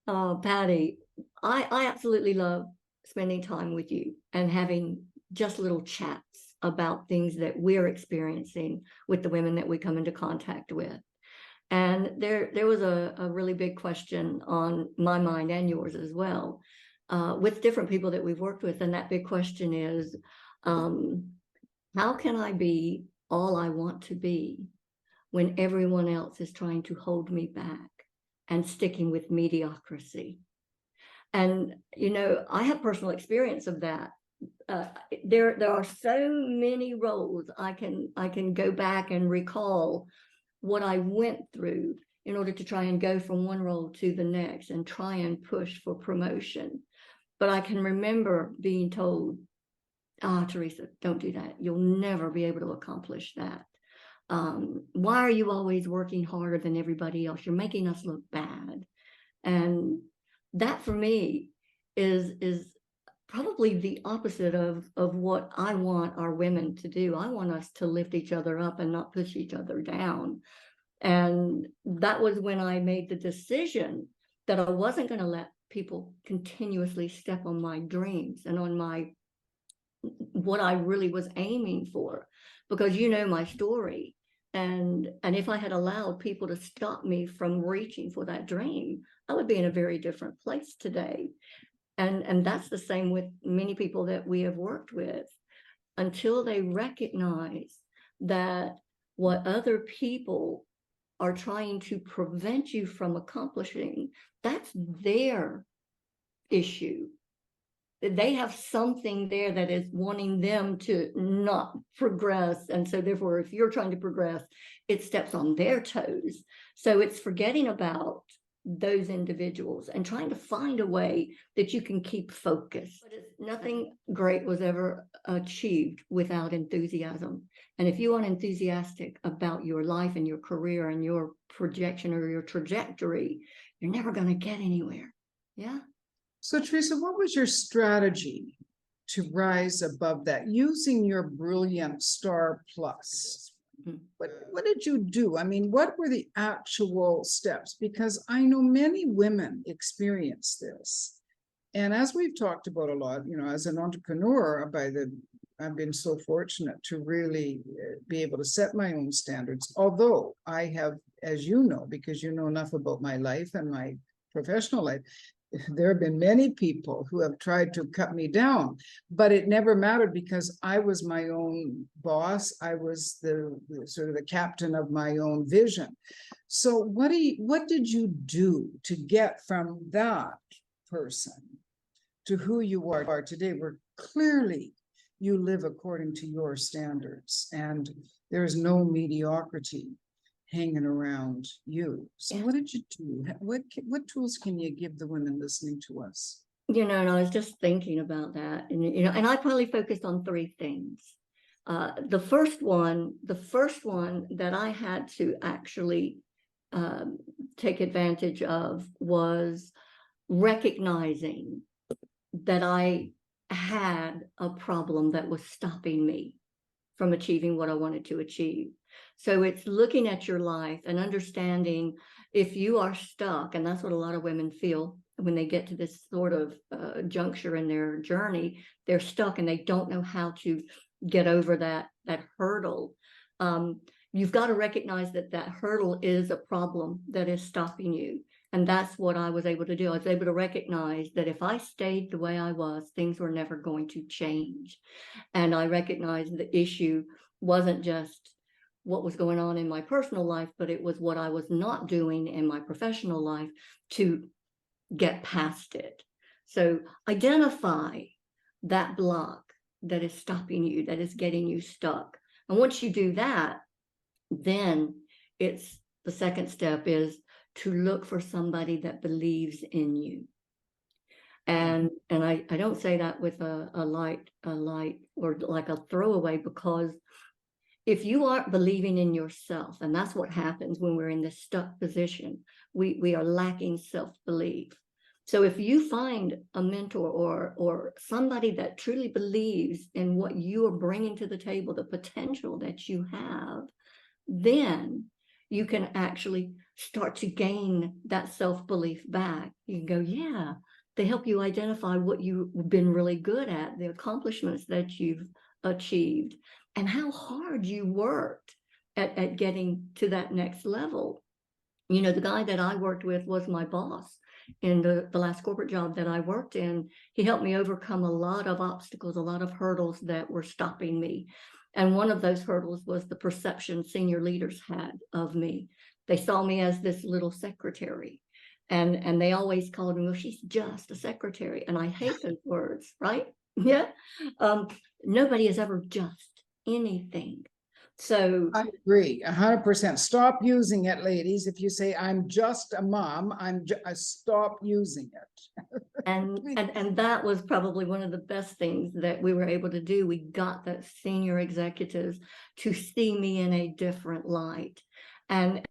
Patty, I absolutely love spending time with you and having just little chats about things that we're experiencing with the women that we come into contact with. And there was a really big question on my mind and yours as well, with different people that we've worked with. And that big question is, um, how can I be all I want to be when everyone else is trying to hold me back and sticking with mediocrity? And I have personal experience of that. There are so many roles I can go back and recall what I went through in order to try and go from one role to the next and try and push for promotion. But I can remember being told, Teresa, don't do that. You'll never be able to accomplish that. Why are you always working harder than everybody else? You're making us look bad. And that for me is probably the opposite of what I want our women to do. I want us to lift each other up and not push each other down. And that was when I made the decision that I wasn't going to let people continuously step on my dreams and on what I really was aiming for, because my story. And if I had allowed people to stop me from reaching for that dream, I would be in a very different place today. And that's the same with many people that we have worked with. Until they recognize that what other people are trying to prevent you from accomplishing, that's their issue. They have something there that is wanting them to not progress. And so therefore, if you're trying to progress, it steps on their toes. So it's forgetting about those individuals and trying to find a way that you can keep focused. But nothing great was ever achieved without enthusiasm. And if you aren't enthusiastic about your life and your career and your projection or your trajectory, you're never going to get anywhere. Yeah. So, Teresa, what was your strategy to rise above that using your brilliant star plus? What did you do? I mean, what were the actual steps? Because I know many women experience this. And as we've talked about a lot, as an entrepreneur, I've been so fortunate to really be able to set my own standards. Although I have, as you know, because you know enough about my life and my professional life, there have been many people who have tried to cut me down, but it never mattered because I was my own boss. I was the sort of the captain of my own vision. So what did you do to get from that person to who you are today, where clearly you live according to your standards and there is no mediocrity hanging around you? So what did you do? What tools can you give the women listening to us? And I was just thinking about that, and I probably focused on three things. The first one that I had to actually take advantage of was recognizing that I had a problem that was stopping me from achieving what I wanted to achieve. So it's looking at your life and understanding if you are stuck, and that's what a lot of women feel when they get to this sort of juncture in their journey. They're stuck and they don't know how to get over that hurdle. You've got to recognize that hurdle is a problem that is stopping you. And that's what I was able to do. I was able to recognize that if I stayed the way I was, things were never going to change. And I recognized the issue wasn't just what was going on in my personal life, but it was what I was not doing in my professional life to get past it. So identify that block that is stopping you, that is getting you stuck. And once you do that, then it's the second step is to look for somebody that believes in you. And I don't say that with a light or like a throwaway, because if you aren't believing in yourself, and that's what happens when we're in this stuck position, we are lacking self-belief. So if you find a mentor or somebody that truly believes in what you are bringing to the table, the potential that you have, then you can actually start to gain that self-belief back. You can go, yeah, they help you identify what you've been really good at, the accomplishments that you've achieved, and how hard you worked at getting to that next level. You know, the guy that I worked with was my boss in the last corporate job that I worked in. He helped me overcome a lot of obstacles, a lot of hurdles that were stopping me. And one of those hurdles was the perception senior leaders had of me. They saw me as this little secretary. And they always called me, well, she's just a secretary. And I hate those words, right? Yeah. Nobody is ever just anything. So I agree, 100%. Stop using it, ladies. If you say, I'm just a mom, I stop using it. and that was probably one of the best things that we were able to do. We got that senior executives to see me in a different light. And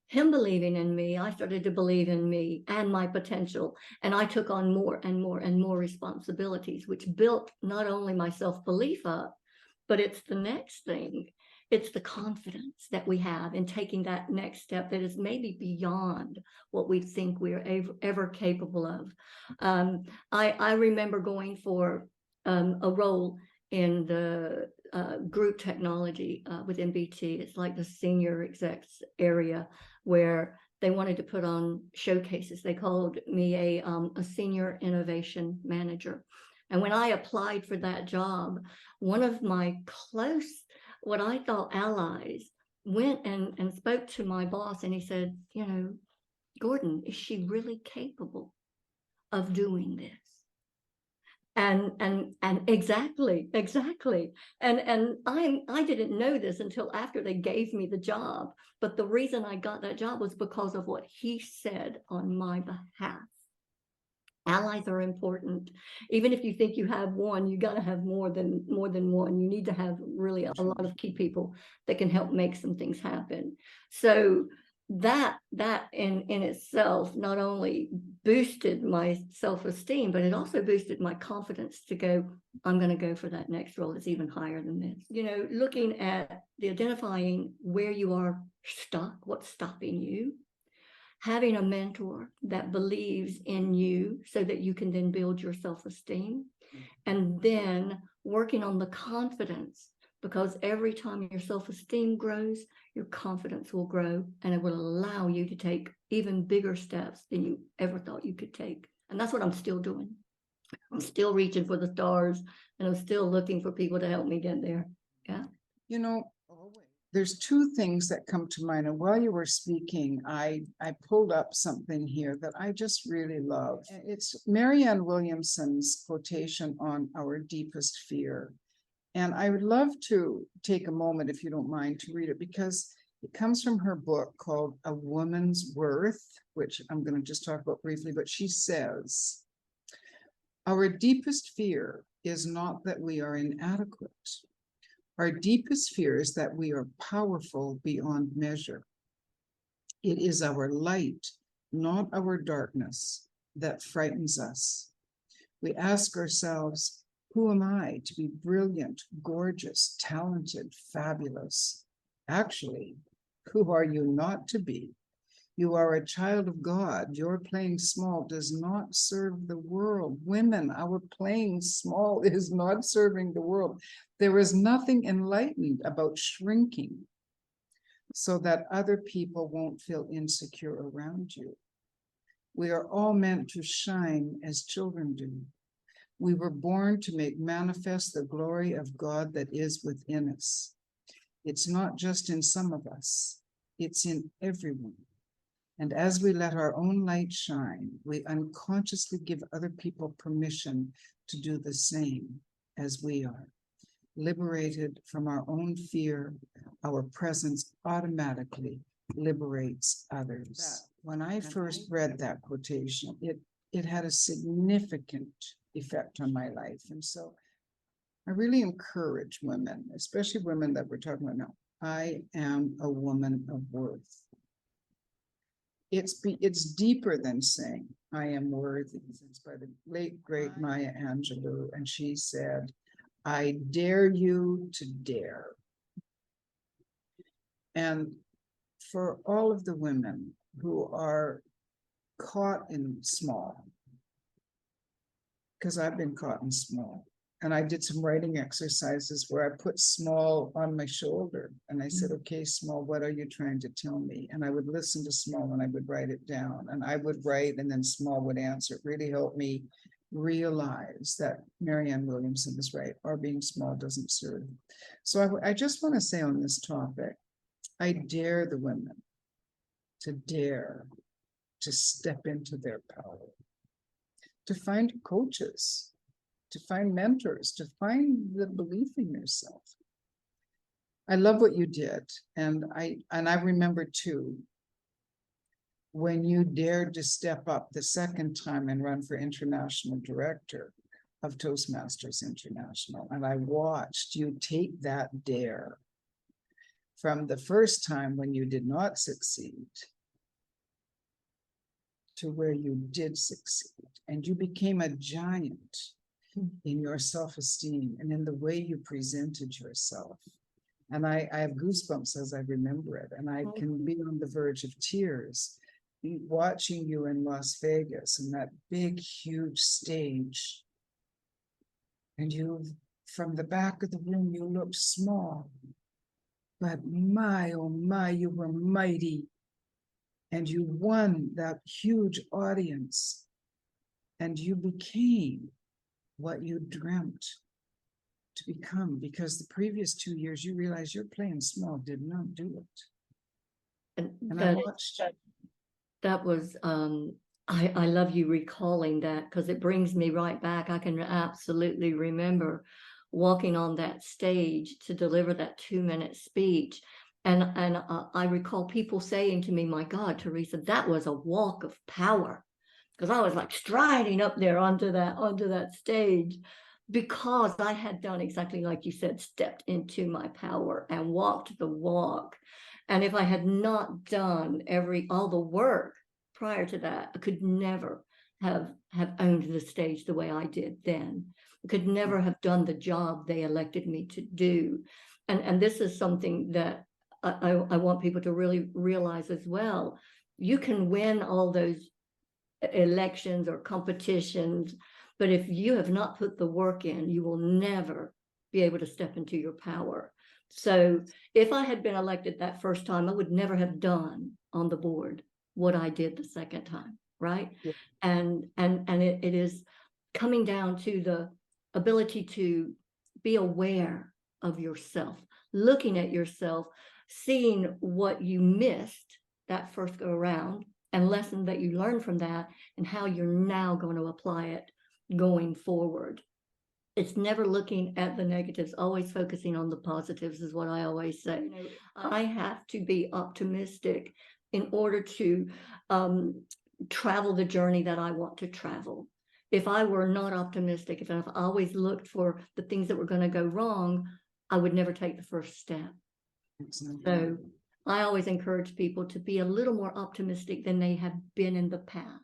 him believing in me, I started to believe in me and my potential. And I took on more and more and more responsibilities, which built not only my self-belief up, but it's the next thing. It's the confidence that we have in taking that next step that is maybe beyond what we think we are ever capable of. I remember going for a role in the group technology within BT. It's like the senior execs area where they wanted to put on showcases. They called me a senior innovation manager. And when I applied for that job, one of my what I thought allies went and spoke to my boss, and he said, you know, Gordon, is she really capable of doing this? And exactly. And I didn't know this until after they gave me the job. But the reason I got that job was because of what he said on my behalf. Allies are important. Even if you think you have one, you got to have more than one. You need to have really a lot of key people that can help make some things happen. So that in itself not only boosted my self-esteem, but it also boosted my confidence to go, I'm going to go for that next role that's even higher than this. You know, looking at identifying where you are stuck, what's stopping you, having a mentor that believes in you so that you can then build your self-esteem, and then working on the confidence, because every time your self-esteem grows, your confidence will grow, and it will allow you to take even bigger steps than you ever thought you could take. And that's what I'm still doing. I'm still reaching for the stars, and I'm still looking for people to help me get there. Yeah. You know, there's two things that come to mind. And while you were speaking, I pulled up something here that I just really love. It's Marianne Williamson's quotation on our deepest fear. And I would love to take a moment, if you don't mind, to read it, because it comes from her book called A Woman's Worth, which I'm going to just talk about briefly. But she says, our deepest fear is not that we are inadequate. Our deepest fear is that we are powerful beyond measure. It is our light, not our darkness, that frightens us. We ask ourselves, who am I to be brilliant, gorgeous, talented, fabulous? Actually, who are you not to be? You are a child of God. Your playing small does not serve the world. Women, our playing small is not serving the world. There is nothing enlightened about shrinking so that other people won't feel insecure around you. We are all meant to shine as children do. We were born to make manifest the glory of God that is within us. It's not just in some of us, it's in everyone. And as we let our own light shine, we unconsciously give other people permission to do the same as we are. Liberated from our own fear, our presence automatically liberates others. When I first read that quotation, it had a significant effect on my life. And so I really encourage women, especially women that we're talking about now. I am a woman of worth. It's deeper than saying I am worthy. It's by the late great Maya Angelou, and she said, I dare you to dare. And for all of the women who are caught in small, because I've been caught in small. And I did some writing exercises where I put small on my shoulder and I said, okay, small, what are you trying to tell me? And I would listen to small and I would write it down, and I would write and then small would answer. It really helped me realize that Marianne Williamson is right. Our being small doesn't serve. So I just want to say on this topic, I dare the women to dare to step into their power, to find coaches, to find mentors, to find the belief in yourself. I love what you did. And I remember too, when you dared to step up the second time and run for international director of Toastmasters International. And I watched you take that dare from the first time when you did not succeed to where you did succeed. And you became a giant in your self-esteem and in the way you presented yourself. And I have goosebumps as I remember it. And I can be on the verge of tears watching you in Las Vegas in that big, huge stage. And you, from the back of the room, you looked small. But my, oh my, you were mighty. And you won that huge audience. And you became what you dreamt to become, because the previous 2 years you realized you're playing small did not do it. And I watched that was I love you recalling that, because it brings me right back. I can absolutely remember walking on that stage to deliver that 2-minute speech, and I recall people saying to me, my God, Teresa, that was a walk of power, because I was like striding up there onto that stage, because I had done exactly like you said, stepped into my power and walked the walk. And if I had not done all the work prior to that, I could never have owned the stage the way I did then. I could never have done the job they elected me to do. And this is something that I want people to really realize as well. You can win all those elections or competitions, but if you have not put the work in, you will never be able to step into your power. So if I had been elected that first time, I would never have done on the board what I did the second time, right? Yeah. And it is coming down to the ability to be aware of yourself, looking at yourself, seeing what you missed that first go around, and lesson that you learned from that, and how you're now going to apply it going forward. It's never looking at the negatives, always focusing on the positives is what I always say. You know, I have to be optimistic in order to travel the journey that I want to travel. If I were not optimistic, if I always looked for the things that were going to go wrong, I would never take the first step. So I always encourage people to be a little more optimistic than they have been in the past.